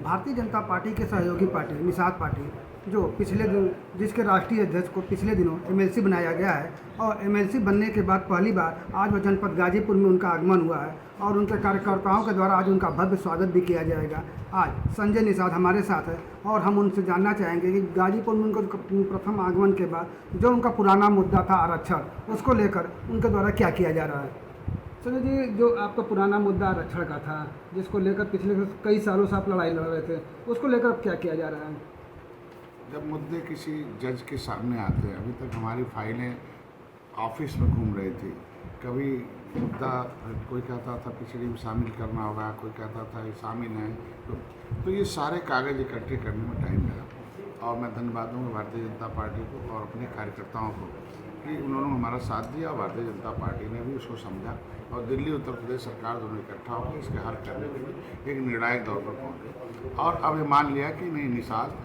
Bharatiya Janata party के सहयोगी party Nishad party जो पिछले दिन जिसके राष्ट्रीय अध्यक्ष को पिछले दिनों एमएलसी बनाया गया है और एमएलसी बनने के बाद पहली बार आज वह जनपद गाजीपुर में उनका आगमन हुआ है और उनके कार्यकर्ताओं के द्वारा आज उनका भव्य स्वागत भी किया जाएगा। आज संजय निषाद हमारे साथ है और हम उनसे जानना चाहेंगे कि गाजीपुर में उनका प्रथम आगमन के बाद जो उनका पुराना मुद्दा था आरक्षण, उसको लेकर उनके द्वारा क्या किया जा रहा है। संजय जी, जो आपका पुराना मुद्दा आरक्षण का था जिसको लेकर पिछले कई सालों से आप लड़ाई लड़ रहे थे, उसको लेकर क्या किया जा रहा है। जब मुद्दे किसी जज के सामने आते हैं, अभी तक हमारी फाइलें ऑफिस में घूम रही थी। कभी मुद्दा कोई कहता था पिछड़ी में शामिल करना होगा, कोई कहता था ये शामिल है, तो ये सारे कागज़ इकट्ठे करने में टाइम लगा। और मैं धन्यवाद दूँगा भारतीय जनता पार्टी को और अपने कार्यकर्ताओं को कि उन्होंने हमारा साथ दिया। भारतीय जनता पार्टी ने भी उसको समझा और दिल्ली उत्तर प्रदेश सरकार दोनों इकट्ठा होकर इसके हल करने के लिए एक निर्णायक दौर पर पहुँचे और अब ये मान लिया कि नहीं, निषाद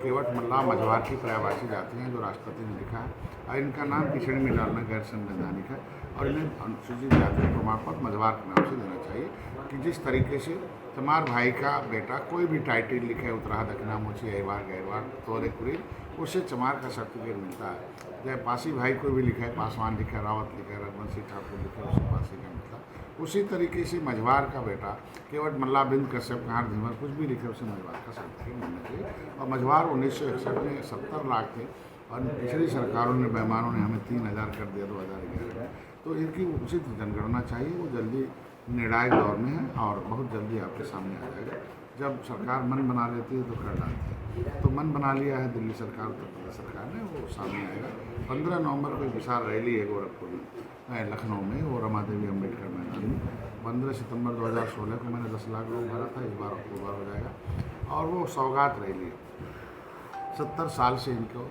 केवट मल्ला मझवार की पर्यायवाची जाति हैं जो राष्ट्रपति ने लिखा है और इनका नाम पिछड़ी में डालना गैर संवैधानिक है और इन्हें अनुसूचित जाति प्रमाण पत्र मझवार के नाम से देना चाहिए। कि जिस तरीके से तमार भाई का बेटा कोई भी टाइटल लिखे, उत्तराह दक्षिणामूची अहवार गहरवार तोरे कुरील, उससे चमार का सर्टिफिकेट मिलता है। चाहे पासी भाई कोई भी लिखा है, पासवान लिखा है, रावत लिखा है, रघुवंशी ठाकुर लिखा है, उसे पासी का मिलता है। उसी तरीके से मझवार का बेटा केवट मल्ला बिंद कश्यप कहार धीमर कुछ भी लिखे उसे मझवार का सर्टिफिकेट मिलना चाहिए। और मझवार 1961 में 70 लाख थे और पिछली सरकारों ने बेईमानों ने हमें 3000 कर दिया 2011 में। तो इनकी उचित जनगणना चाहिए, वो जल्दी निर्णायक दौर में है और बहुत जल्दी आपके सामने आ जाएगा। जब सरकार मन बना लेती है तो कर डालती है, तो मन बना लिया है दिल्ली सरकार, उत्तर प्रदेश सरकार ने, वो सामने आएगा। 15 नवंबर को एक विशाल रैली है गोरखपुर में, लखनऊ में, वो रमा देवी अम्बेडकर मैदान में। 15 सितंबर 2016 को मैंने 10 लाख लोग भरा था, इस बार अक्टूबर हो जाएगा और वो सौगात रैली है। 70 साल से इनको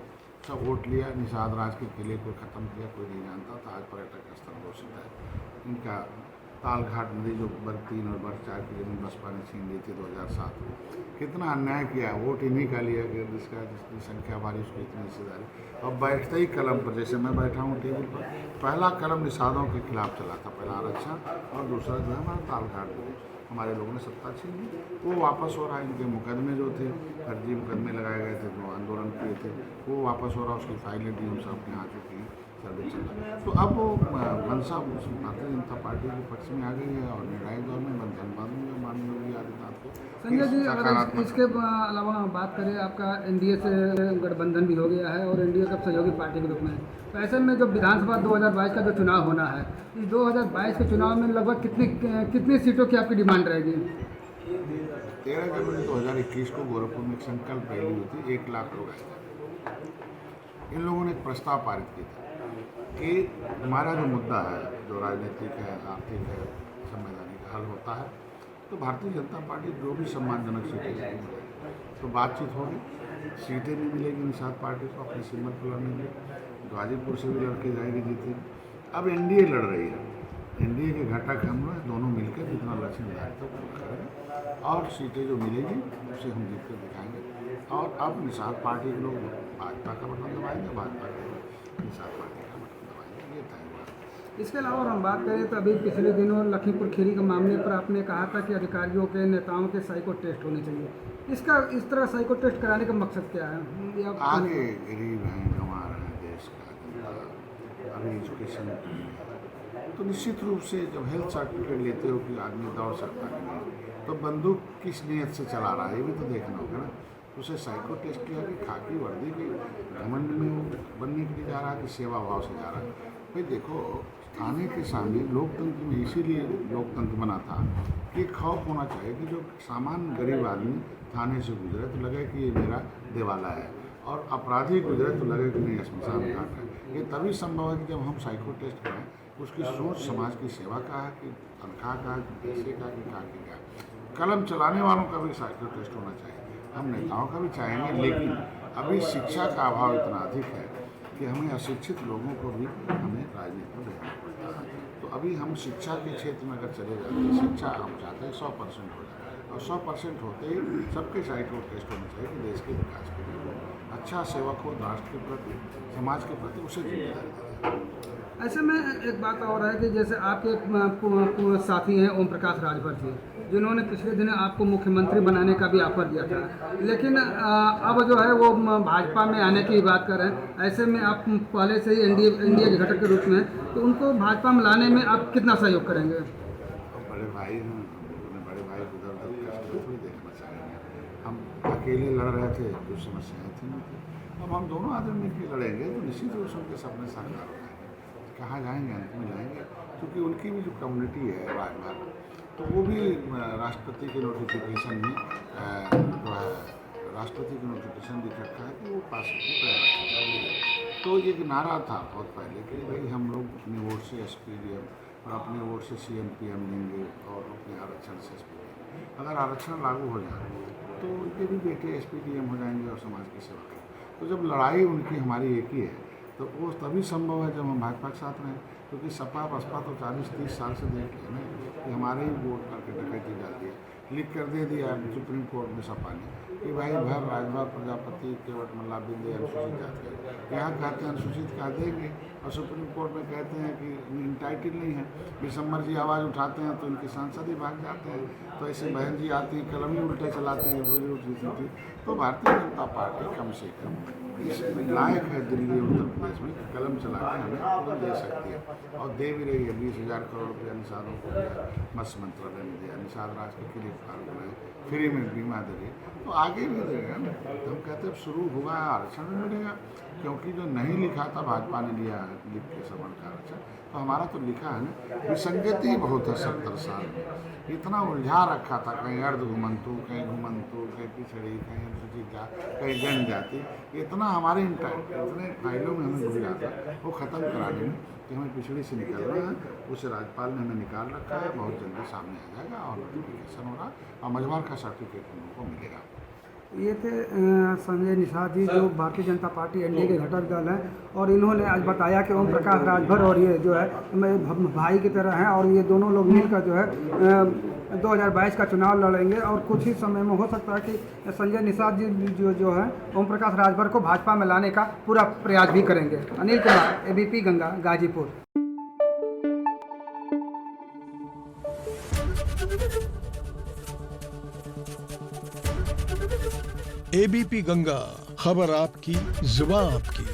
सब वोट लिया, निषाद राज के किले को ख़त्म किया, कोई नहीं जानता था, आज पर्यटक स्थल घोषित है। इनका तालघाट नदी जो वर्ग 3 और वर्ग 4 की जमीन बसपा ने छीन ली थी 2007 में, कितना अन्याय किया, वोट इन्हीं का लिया गया जिसकी संख्या हमारी उसकी इतनी हिस्सेदारी। अब बैठते ही कलम पर, जैसे मैं बैठा हूँ टेबल पर, पहला कलम निषादों के खिलाफ चला था, पहला आरक्षण और दूसरा जो है हमारा तालघाट में हमारे लोगों ने सत्ता छीन ली, वो वापस हो रहा है। इनके मुकदमे जो थे, फर्जी मुकदमे लगाए गए थे, जो आंदोलन किए थे, वो वापस हो रहा, उसकी फाइलें डी एम साहब के यहाँ चुकी हैं, सर्वेक्षण। तो अब वो मनसा भारतीय जनता पार्टी के पक्ष में आ गई है और निर्णायक दौर में धन्यवाद दूँगा माननीय योगी आदित्यनाथ को। संजय जी, अगर इसके अलावा हम बात करें, आपका एनडीए से गठबंधन भी हो गया है और एनडीए का सहयोगी पार्टी के रूप में, तो ऐसे में जो विधानसभा 2022 का जो चुनाव होना है, इस 2022 के चुनाव में लगभग कितनी सीटों की आपकी डिमांड रहेगी। 13 जनवरी 2021 को गोरखपुर में एक संकल्प रैली हुई थी, 1 लाख लोग आए थे। इन लोगों ने एक प्रस्ताव पारित किया था कि हमारा जो मुद्दा है, जो राजनीतिक है, आर्थिक है, संवैधानिक हल होता है, तो भारतीय जनता पार्टी जो भी सम्मानजनक सीटें मिलेगी तो बातचीत होगी, सीटें भी मिलेगी निषाद पार्टी को अपनी सिमत पर लड़ने के लिए। गाजीपुर से भी लड़के जाएगी जीतेगी। अब एनडीए लड़ रही है, एनडीए के घटक हम लोग दोनों मिलकर जितना लक्ष्य निर्धारित करेंगे और सीटें जो मिलेगी उसे हम जीत कर दिखाएंगे। और अब निषाद पार्टी के लोग भाजपा का बटन दबाएंगे, भाजपा के लोग निषाद पार्टी का बटन दबाएंगे, ये तय हुआ। इसके अलावा हम बात करें तो अभी पिछले दिनों लखीमपुर खीरी के मामले पर आपने कहा था कि अधिकारियों के, नेताओं के साइको टेस्ट होने चाहिए। इसका इस तरह साइको टेस्ट कराने का मकसद क्या है। आगे गरीब हैं, गंवार हैं, देश का जनता, अभी एजुकेशन तो निश्चित रूप से जब हेल्थ सर्टिफिकेट लेते हो कि आदमी दौड़ सकता है नहीं, तो बंदूक किस नीयत से चला रहा है ये भी तो देखना होगा ना। उसे साइको टेस्ट किया कि खाकी वर्दी के घमंड में वो बनने के लिए जा रहा है कि सेवा भाव से जा रहा है। भाई देखो, थाने के सामने लोकतंत्र में इसीलिए लोकतंत्र बना था कि खौफ होना चाहिए कि जो सामान्य गरीब आदमी थाने से गुजरे तो लगे कि ये मेरा देवाला है और अपराधी गुजरे तो लगे कि नहीं श्मशान घाट है। ये तभी संभव है कि जब हम साइको टेस्ट करें, उसकी सोच समाज की सेवा का है कि तनख्वाह का, कि पैसे का, कि काकी का। कलम चलाने वालों का भी साइको टेस्ट होना चाहिए, हम नेताओं का भी चाहेंगे, लेकिन अभी शिक्षा का अभाव इतना अधिक है कि हमें अशिक्षित लोगों को भी हमें राजनीति में देखना पड़ता है। तो अभी हम शिक्षा के क्षेत्र में अगर चले जाते हैं, शिक्षा हम चाहते हैं 100% हो जाए और 100% होते ही सबके साइको टेस्ट होना चाहिए कि देश के विकास के लिए अच्छा सेवक हो, राष्ट्र के प्रति, समाज के प्रति उसे जिम्मेदारी दें। ऐसे में एक बात और है कि जैसे आपके साथी हैं ओम प्रकाश राजभर जी, जिन्होंने पिछले दिन आपको मुख्यमंत्री बनाने का भी ऑफर दिया था, लेकिन अब जो है वो भाजपा में आने की बात कर रहे हैं। ऐसे में आप पहले से ही इंडिया के घटक के रूप में, तो उनको भाजपा में लाने में आप कितना सहयोग करेंगे? और बड़े भाई हैं, अपने बड़े भाई को इधर उधर कष्ट थोड़ी देखना चाहेंगे। हम अकेले लड़ रहे थे, कुछ समस्याएं थी नहीं थी। अब हम दोनों आदमी मिलकर लड़ेंगे तो निश्चित रूप से उनके सपने साकार हो जाएंगे। कहाँ जाएंगे, अंत में जाएंगे, क्योंकि उनकी भी जो कम्युनिटी है राजभर, तो वो भी राष्ट्रपति के नोटिफिकेशन में जो है राष्ट्रपति के नोटिफिकेशन दिख रखा है कि वो पास की प्रयास। तो ये नारा था बहुत पहले कि भाई हम लोग अपने वोट से SPDM और अपने वोट से CM PM लेंगे और अपने आरक्षण से SPDM। अगर आरक्षण लागू हो जाए तो उनके भी बेटे SPDM हो जाएंगे और समाज की सेवा करेंगे। तो जब लड़ाई उनकी हमारी एक ही है तो वो तभी संभव है जब हम भाजपा के साथ रहें, क्योंकि सपा बसपा तो 40-30 साल से देख रहे हैं कि हमारे ही वोट करके डकैती डाल दिया, लिख कर दे दिया सुप्रीम कोर्ट में सपा ने कि भाई भर राजभर प्रजापति केवट मल्ला बिंदे अनुसूचित जाति, यहाँ कहते हैं अनुसूचित कह देंगे और सुप्रीम कोर्ट में कहते हैं कि इंटाइटल नहीं है। विशंबर जी आवाज़ उठाते हैं तो इनके सांसद ही भाग जाते हैं। तो ऐसे बहन जी आती हैं, कलम ही उल्टे चलाती हैं, रोज उठी। तो भारतीय जनता पार्टी कम से कम इस लायक है दिल्ली उत्तर प्रदेश में कलम चला के हमें तुरंत दे सकती है और दे भी रही है। 20,000 करोड़ रुपया निषादों को दिया, मत्स्य मंत्रालय ने दिया, निषाद राज के लिए फार्म बनाए, फ्री में बीमा दे रही, तो आगे भी देगा ना। तो हम कहते हैं शुरू हुआ है आरक्षण में मिलेगा, क्योंकि जो नहीं लिखा था भाजपा ने लिया है लिख के सवर्ण का आरक्षण, तो हमारा तो लिखा है ना। विसंगति बहुत है 70 साल में, इतना उलझा रखा था, कहीं अर्ध घुमंतु, कहीं घुमंतु, कहीं पिछड़ी, कहीं अनुसूचित जाति, कहीं जनजाति, इतना हमारे इतने फाइलों में हमें घुल जाता, वो ख़त्म कराने में कि हमें पिछड़ी से निकलना है, उसे राज्यपाल ने हमें निकाल रखा है। बहुत जल्दी सामने आ जाएगा और नोटिफिकेशन हो रहा और मझवार का सर्टिफिकेट हम लोग को मिलेगा। ये थे संजय निषाद जी, जो भारतीय जनता पार्टी NDA के घटक दल हैं, और इन्होंने आज बताया कि ओम प्रकाश राजभर और ये जो है भाई की तरह हैं और ये दोनों लोग मिलकर जो है 2022 का चुनाव लड़ेंगे और कुछ ही समय में हो सकता है कि संजय निषाद जी जो है ओम प्रकाश राजभर को भाजपा में लाने का पूरा प्रयास भी करेंगे। अनिल कुमार, ABP गंगा, गाजीपुर। ABP गंगा, खबर आपकी, जुबान आपकी।